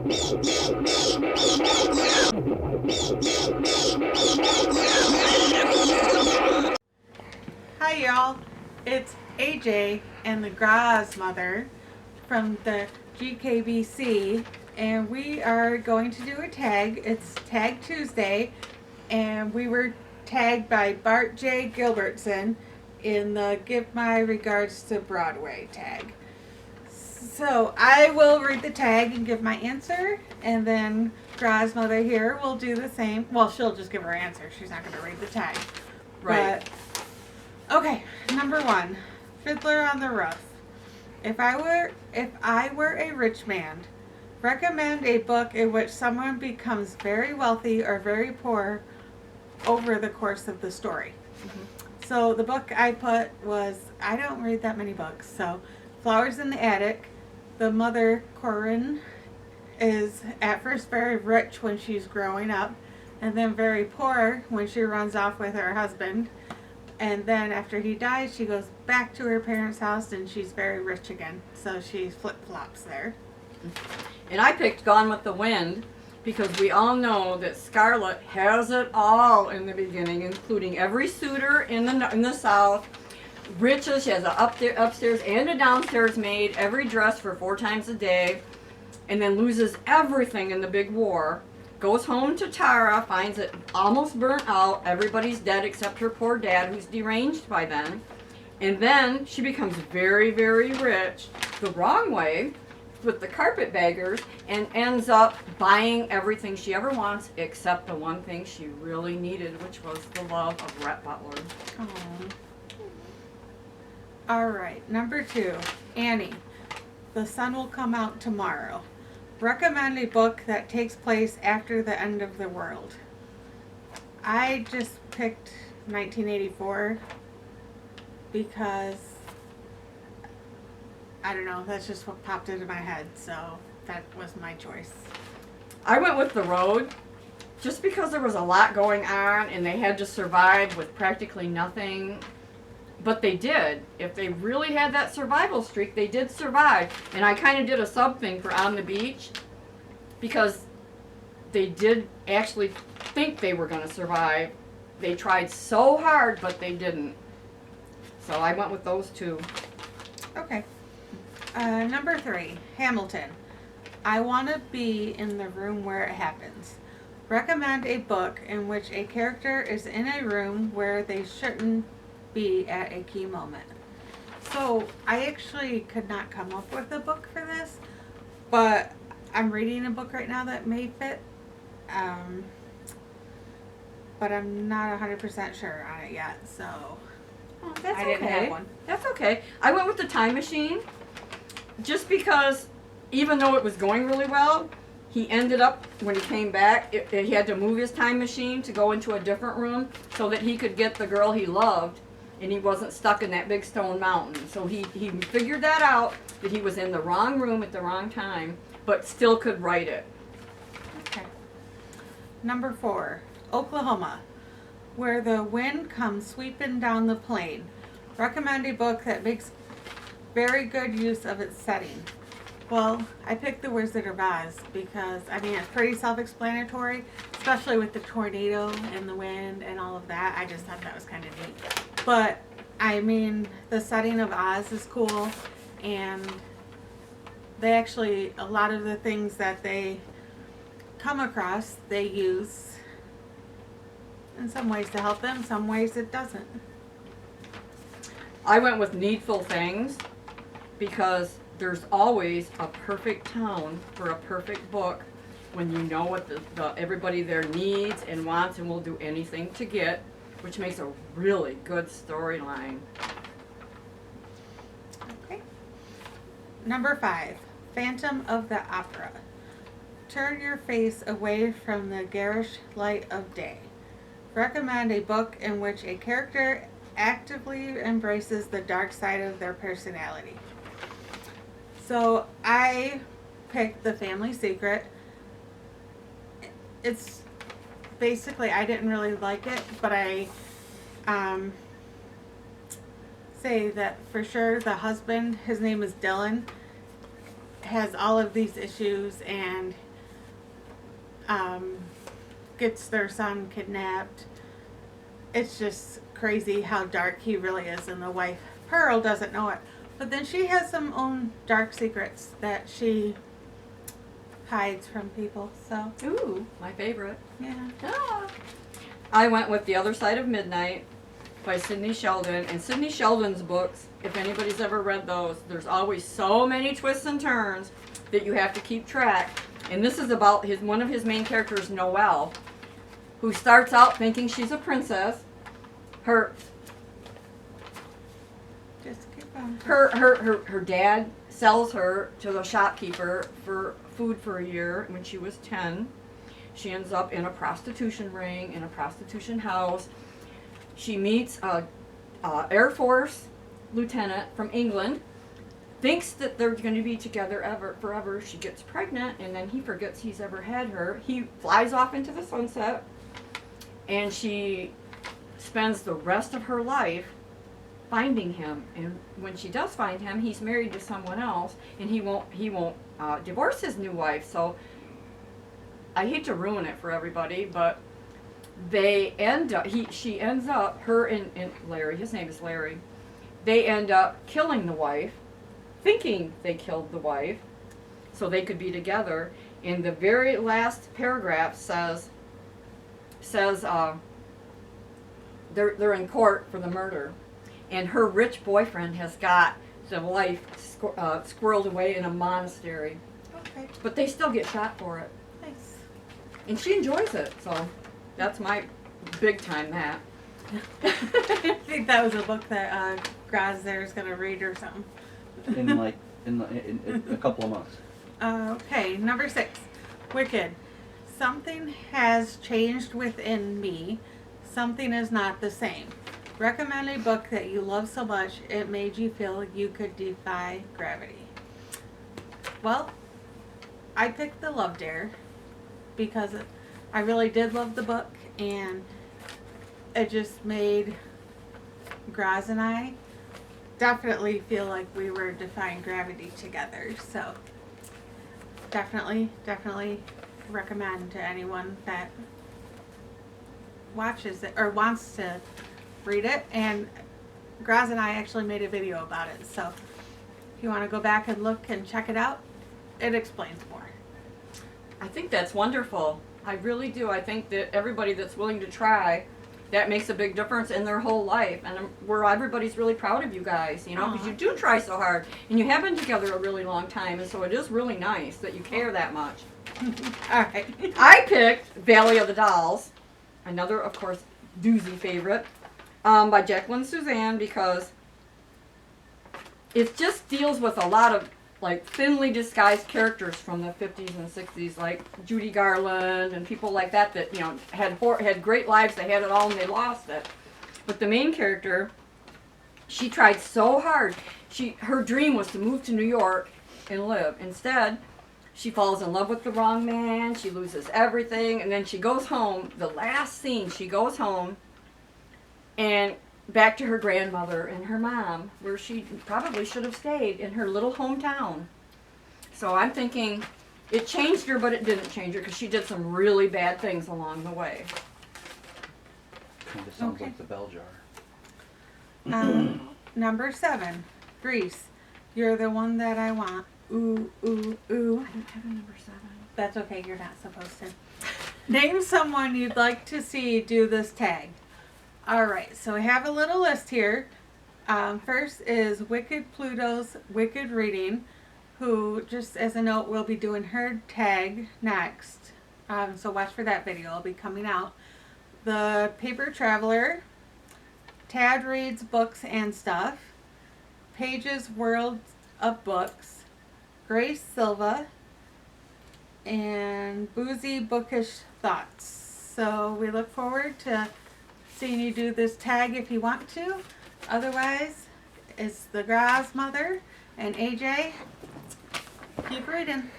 Hi y'all, it's AJ and the Grozzles mother from the GKBC, and we are going to do a tag. It's Tag Tuesday, and we were tagged by Bart J. Gilbertson in the Give My Regards to Broadway tag. So I will read the tag and give my answer, and then Grozzles mother here will do the same. Well, she'll just give her answer. She's not going to read the tag. Right. But, okay, number 1, Fiddler on the Roof. If I were a rich man, recommend a book in which someone becomes very wealthy or very poor over the course of the story. Mm-hmm. So the book I put was, I don't read that many books, so Flowers in the Attic. The mother, Corinne, is at first very rich when she's growing up, and then very poor when she runs off with her husband. And then after he dies, she goes back to her parents' house and she's very rich again. So she flip-flops there. And I picked Gone with the Wind because we all know that Scarlett has it all in the beginning, including every suitor in the South. Riches, she has an upstairs and a downstairs maid, every dress for 4 times a day, and then loses everything in the big war. Goes home to Tara, finds it almost burnt out. Everybody's dead except her poor dad, who's deranged by then. And then she becomes very, very rich the wrong way with the carpetbaggers and ends up buying everything she ever wants except the one thing she really needed, which was the love of Rhett Butler. Aww. All right, number 2, Annie. The Sun Will Come Out Tomorrow. Recommend a book that takes place after the end of the world. I just picked 1984 because, I don't know, that's just what popped into my head, so that was my choice. I went with The Road just because there was a lot going on and they had to survive with practically nothing. But they did. If they really had that survival streak, they did survive. And I kind of did a sub thing for On the Beach because they did actually think they were going to survive. They tried so hard, but they didn't. So I went with those 2. Okay. Number 3, Hamilton. I Want to Be in the Room Where It Happens. Recommend a book in which a character is in a room where they shouldn't be at a key moment. So I actually could not come up with a book for this, but I'm reading a book right now that may fit, but I'm not 100% sure on it yet, so That's I didn't okay. have one. That's okay. I went with The Time Machine just because even though it was going really well, he ended up, when he came back, he had to move his time machine to go into a different room so that he could get the girl he loved and he wasn't stuck in that big stone mountain. So he figured that out, that he was in the wrong room at the wrong time, but still could write it. Okay. Number 4, Oklahoma. Where the Wind Comes Sweepin' Down the Plain. Recommend a book that makes very good use of its setting. Well, I picked The Wizard of Oz because, I mean, it's pretty self-explanatory, especially with the tornado and the wind and all of that. I just thought that was kind of neat. But, I mean, the setting of Oz is cool, and they actually, a lot of the things that they come across, they use in some ways to help them, some ways it doesn't. I went with Needful Things because there's always a perfect town for a perfect book when you know what everybody there needs and wants and will do anything to get, which makes a really good storyline. Okay. Number 5, Phantom of the Opera. Turn your face away from the garish light of day. Recommend a book in which a character actively embraces the dark side of their personality. So I picked The Family Secret. It's basically, I didn't really like it, but I say that for sure the husband, his name is Dylan, has all of these issues, and gets their son kidnapped. It's just crazy how dark he really is, and the wife, Pearl, doesn't know it. But then she has some own dark secrets that she hides from people, so. Ooh, my favorite. Yeah. Ah. I went with The Other Side of Midnight by Sidney Sheldon. And Sidney Sheldon's books, if anybody's ever read those, there's always so many twists and turns that you have to keep track. And this is about one of his main characters, Noelle, who starts out thinking she's a princess. Just keep on. Her dad sells her to the shopkeeper for food for a year when she was 10. She ends up in a prostitution ring, in a prostitution house. She meets a Air Force lieutenant from England, thinks that they're going to be together forever. She gets pregnant, and then he forgets he's ever had her. He flies off into the sunset, and she spends the rest of her life finding him. And when she does find him, he's married to someone else, and he won't divorce his new wife. So I hate to ruin it for everybody, but she ends up, her and Larry, his name is Larry, they end up killing the wife, thinking they killed the wife so they could be together. And the very last paragraph says they're in court for the murder, and her rich boyfriend has got the wife squirreled away in a monastery. Okay. But they still get shot for it. Nice. And she enjoys it, so that's my big time that. I think that was a book that Grozzles there is going to read or something. in a couple of months. Okay, number 6. Wicked. Something has changed within me. Something is not the same. Recommend a book that you love so much it made you feel you could defy gravity. Well, I picked The Love Dare because I really did love the book, and it just made Graz and I definitely feel like we were defying gravity together. So definitely recommend to anyone that watches it or wants to read it. And Graz and I actually made a video about it, so if you want to go back and look and check it out, it explains more. I think that's wonderful. I really do. I think that everybody that's willing to try, that makes a big difference in their whole life. And everybody's really proud of you guys, you know, because you do try so hard. And you have been together a really long time, and so it is really nice that you care that much. All right. I picked Valley of the Dolls, another, of course, doozy favorite, by Jacqueline Suzanne, because it just deals with a lot of like thinly disguised characters from the 50s and 60s, like Judy Garland and people like that you know had great lives. They had it all and they lost it. But the main character, she tried so hard. Her dream was to move to New York and live. Instead, she falls in love with the wrong man. She loses everything, and then she goes home. The last scene, she goes home and back to her grandmother and her mom, where she probably should have stayed in her little hometown. So I'm thinking it changed her, but it didn't change her because she did some really bad things along the way. Kind of sounds Okay. like the bell jar. Number 7, Grease. You're the one that I want. Ooh, ooh, ooh. I don't have a number 7. That's okay, you're not supposed to. Name someone you'd like to see do this tag. Alright, so I have a little list here. First is Wicked Pluto's Wicked Reading, who, just as a note, will be doing her tag next. So watch for that video, it'll be coming out. The Paper Traveler, Tad Reads Books and Stuff, Paige's World of Books, Grace Silva, and Boozy Bookish Thoughts. So we look forward to seeing you do this tag if you want to. Otherwise, it's the Graz mother and AJ. Keep reading.